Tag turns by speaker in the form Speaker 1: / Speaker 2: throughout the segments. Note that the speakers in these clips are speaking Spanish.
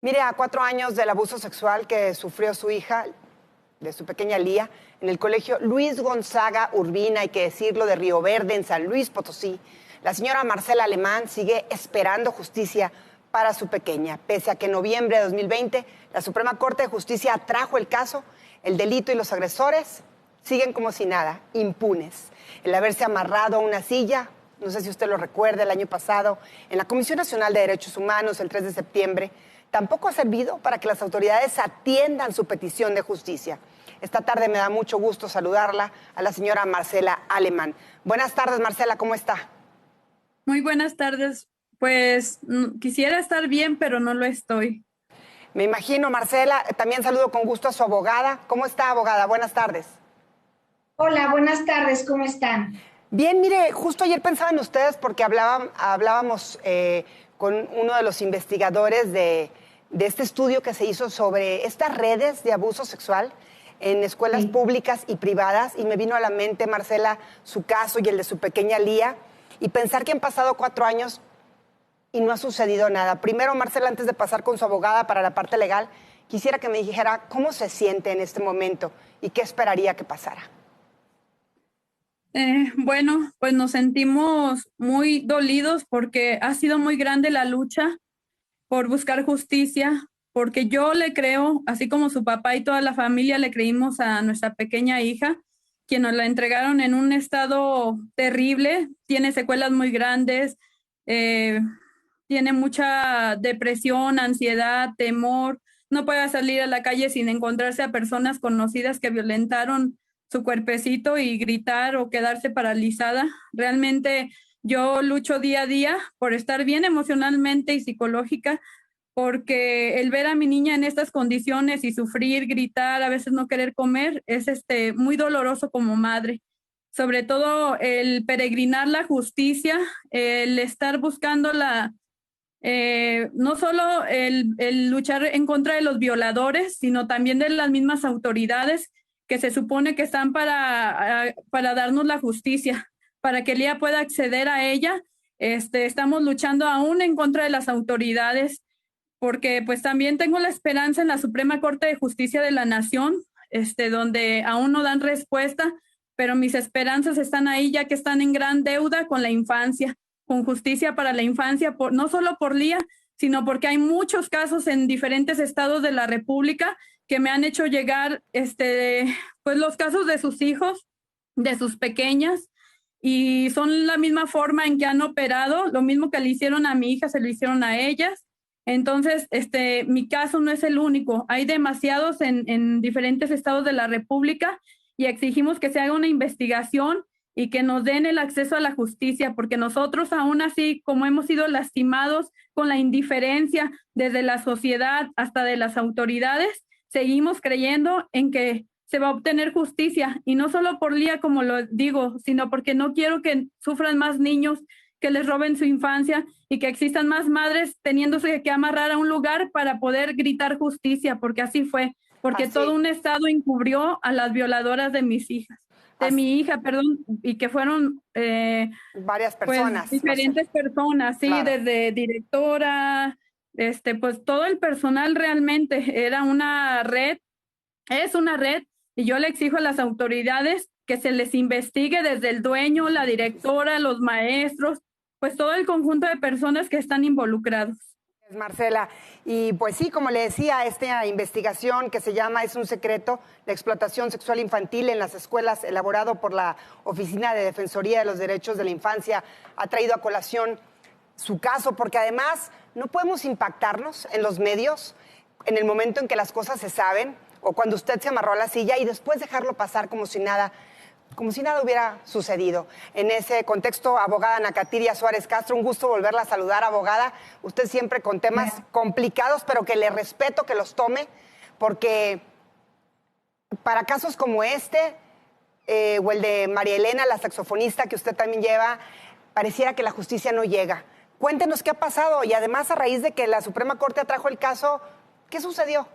Speaker 1: Mire, a 4 años del abuso sexual que sufrió su hija, de su pequeña Lía, en el colegio Luis Gonzaga Urbina, hay que decirlo, de Río Verde, en San Luis Potosí, la señora Marcela Alemán sigue esperando justicia para su pequeña. Pese a que en noviembre de 2020 la Suprema Corte de Justicia atrajo el caso, el delito y los agresores siguen como si nada, impunes. El haberse amarrado a una silla, no sé si usted lo recuerda, el año pasado, en la Comisión Nacional de Derechos Humanos, el 3 de septiembre, tampoco ha servido para que las autoridades atiendan su petición de justicia. Esta tarde me da mucho gusto saludarla a la señora Marcela Alemán. Buenas tardes, Marcela, ¿cómo está?
Speaker 2: Muy buenas tardes. Pues quisiera estar bien, pero no lo estoy.
Speaker 1: Me imagino, Marcela. También saludo con gusto a su abogada. ¿Cómo está, abogada? Buenas tardes.
Speaker 3: Hola, buenas tardes, ¿cómo están?
Speaker 1: Bien, mire, justo ayer pensaba en ustedes porque hablábamos con uno de los investigadores de este estudio que se hizo sobre estas redes de abuso sexual en escuelas públicas y privadas, y me vino a la mente, Marcela, su caso y el de su pequeña Lía, y pensar que han pasado 4 años y no ha sucedido nada. Primero, Marcela, antes de pasar con su abogada para la parte legal, quisiera que me dijera cómo se siente en este momento y qué esperaría que pasara.
Speaker 2: Bueno, pues nos sentimos muy dolidos porque ha sido muy grande la lucha por buscar justicia, porque yo le creo, así como su papá y toda la familia le creímos a nuestra pequeña hija, quien nos la entregaron en un estado terrible, tiene secuelas muy grandes, tiene mucha depresión, ansiedad, temor, no puede salir a la calle sin encontrarse a personas conocidas que violentaron su cuerpecito y gritar o quedarse paralizada. Realmente yo lucho día a día por estar bien emocionalmente y psicológica, porque el ver a mi niña en estas condiciones y sufrir, gritar, a veces no querer comer, es muy doloroso como madre. Sobre todo el peregrinar la justicia, el estar buscando no solo el luchar en contra de los violadores, sino también de las mismas autoridades que se supone que están para darnos la justicia, para que Lía pueda acceder a ella. Estamos luchando aún en contra de las autoridades, porque pues también tengo la esperanza en la Suprema Corte de Justicia de la Nación, donde aún no dan respuesta, pero mis esperanzas están ahí, ya que están en gran deuda con la infancia, con justicia para la infancia, no solo por Lía, sino porque hay muchos casos en diferentes estados de la República que me han hecho llegar pues los casos de sus hijos, de sus pequeñas, y son la misma forma en que han operado, lo mismo que le hicieron a mi hija, se lo hicieron a ellas. Entonces, mi caso no es el único, hay demasiados en diferentes estados de la República, y exigimos que se haga una investigación y que nos den el acceso a la justicia, porque nosotros aún así, como hemos sido lastimados con la indiferencia desde la sociedad hasta de las autoridades, seguimos creyendo en que se va a obtener justicia, y no solo por Lía, como lo digo, sino porque no quiero que sufran más niños, que les roben su infancia, y que existan más madres teniéndose que amarrar a un lugar para poder gritar justicia, porque así fue, porque
Speaker 1: Así.
Speaker 2: todo un estado encubrió a las violadoras de mis hijas, de
Speaker 1: Así.
Speaker 2: mi hija, perdón, y que fueron
Speaker 1: Varias
Speaker 2: pues
Speaker 1: personas,
Speaker 2: diferentes
Speaker 1: Marcela.
Speaker 2: personas, sí,
Speaker 1: Claro.
Speaker 2: desde directora, pues todo el personal. Realmente era una red, es una red, y yo le exijo a las autoridades que se les investigue desde el dueño, la directora, los maestros, pues todo el conjunto de personas que están involucrados.
Speaker 1: Marcela, y pues sí, como le decía, esta investigación que se llama Es un secreto, la explotación sexual infantil en las escuelas, elaborado por la Oficina de Defensoría de los Derechos de la Infancia, ha traído a colación su caso, porque además no podemos impactarnos en los medios en el momento en que las cosas se saben, o cuando usted se amarró a la silla, y después dejarlo pasar como si nada hubiera sucedido. En ese contexto, abogada Ana Katiria Suárez Castro, un gusto volverla a saludar, abogada. Usted siempre con temas complicados, pero que le respeto que los tome, porque para casos como este, o el de María Elena, la saxofonista que usted también lleva, pareciera que la justicia no llega. Cuéntenos qué ha pasado, y además, a raíz de que la Suprema Corte atrajo el caso, ¿qué sucedió?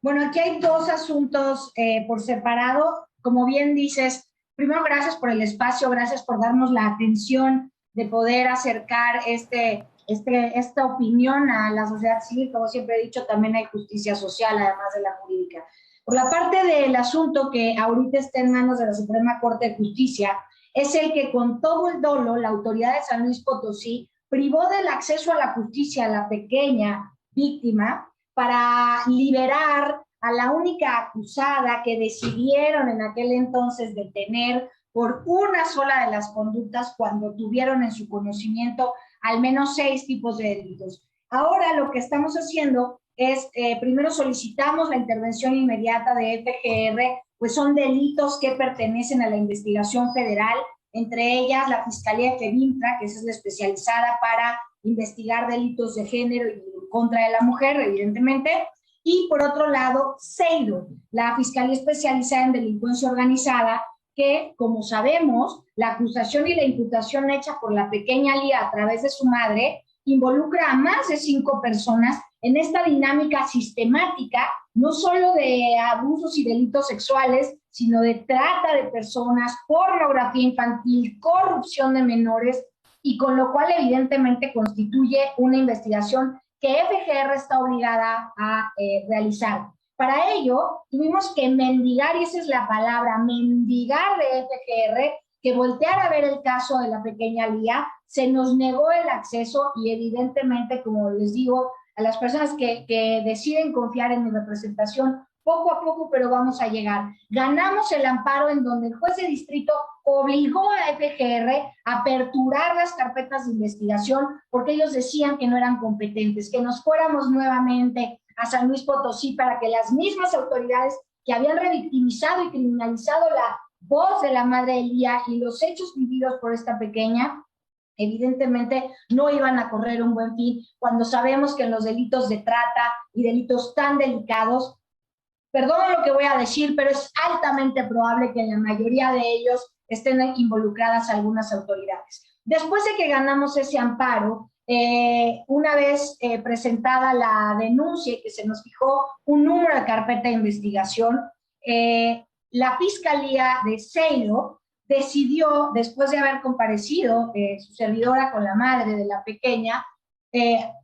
Speaker 3: Bueno, aquí hay 2 asuntos por separado. Como bien dices, primero, gracias por el espacio, gracias por darnos la atención de poder acercar este esta opinión a la sociedad civil. Como siempre he dicho, también hay justicia social, además de la jurídica. Por la parte del asunto que ahorita está en manos de la Suprema Corte de Justicia, es el que con todo el dolo, la autoridad de San Luis Potosí privó del acceso a la justicia a la pequeña víctima para liberar a la única acusada que decidieron en aquel entonces detener por una sola de las conductas cuando tuvieron en su conocimiento al menos 6 tipos de delitos. Ahora lo que estamos haciendo es, primero solicitamos la intervención inmediata de FGR, pues son delitos que pertenecen a la investigación federal, entre ellas la Fiscalía de FEMINTRA, que es la especializada para investigar delitos de género y contra de la mujer, evidentemente, y por otro lado, CEIDO, la Fiscalía Especializada en Delincuencia Organizada, que, como sabemos, la acusación y la imputación hecha por la pequeña Lía a través de su madre involucra a más de 5 personas en esta dinámica sistemática, no solo de abusos y delitos sexuales, sino de trata de personas, pornografía infantil, corrupción de menores, y con lo cual evidentemente constituye una investigación que FGR está obligada a realizar. Para ello, tuvimos que mendigar, y esa es la palabra, mendigar de FGR, que volteara a ver el caso de la pequeña Lía. Se nos negó el acceso y evidentemente, como les digo, a las personas que deciden confiar en mi representación, poco a poco, pero vamos a llegar. Ganamos el amparo en donde el juez de distrito obligó a FGR a aperturar las carpetas de investigación porque ellos decían que no eran competentes, que nos fuéramos nuevamente a San Luis Potosí para que las mismas autoridades que habían revictimizado y criminalizado la voz de la madre de Lía y los hechos vividos por esta pequeña, evidentemente no iban a correr un buen fin cuando sabemos que en los delitos de trata y delitos tan delicados, perdón lo que voy a decir, pero es altamente probable que en la mayoría de ellos estén involucradas algunas autoridades. Después de que ganamos ese amparo, una vez presentada la denuncia y que se nos fijó un número de carpeta de investigación, la Fiscalía de CEIDO decidió, después de haber comparecido su servidora con la madre de la pequeña,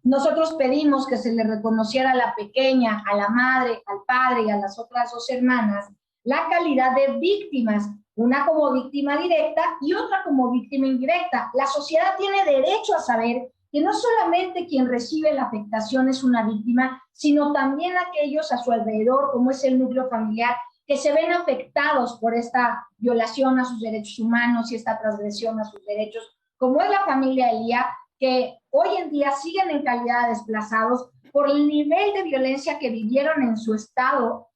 Speaker 3: nosotros pedimos que se le reconociera a la pequeña, a la madre, al padre y a las otras 2 hermanas la calidad de víctimas, una como víctima directa y otra como víctima indirecta. La sociedad tiene derecho a saber que no solamente quien recibe la afectación es una víctima, sino también aquellos a su alrededor, como es el núcleo familiar, que se ven afectados por esta violación a sus derechos humanos y esta transgresión a sus derechos, como es la familia Lía, que hoy en día siguen en calidad de desplazados por el nivel de violencia que vivieron en su estado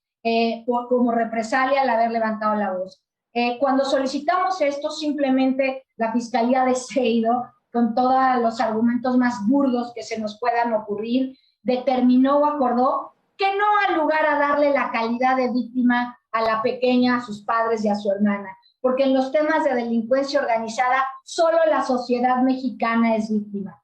Speaker 3: como represalia al haber levantado la voz. Cuando solicitamos esto, simplemente la Fiscalía de CEIDO, con todos los argumentos más burdos que se nos puedan ocurrir, determinó o acordó que no ha lugar a darle la calidad de víctima a la pequeña, a sus padres y a su hermana, porque en los temas de delincuencia organizada solo la sociedad mexicana es víctima.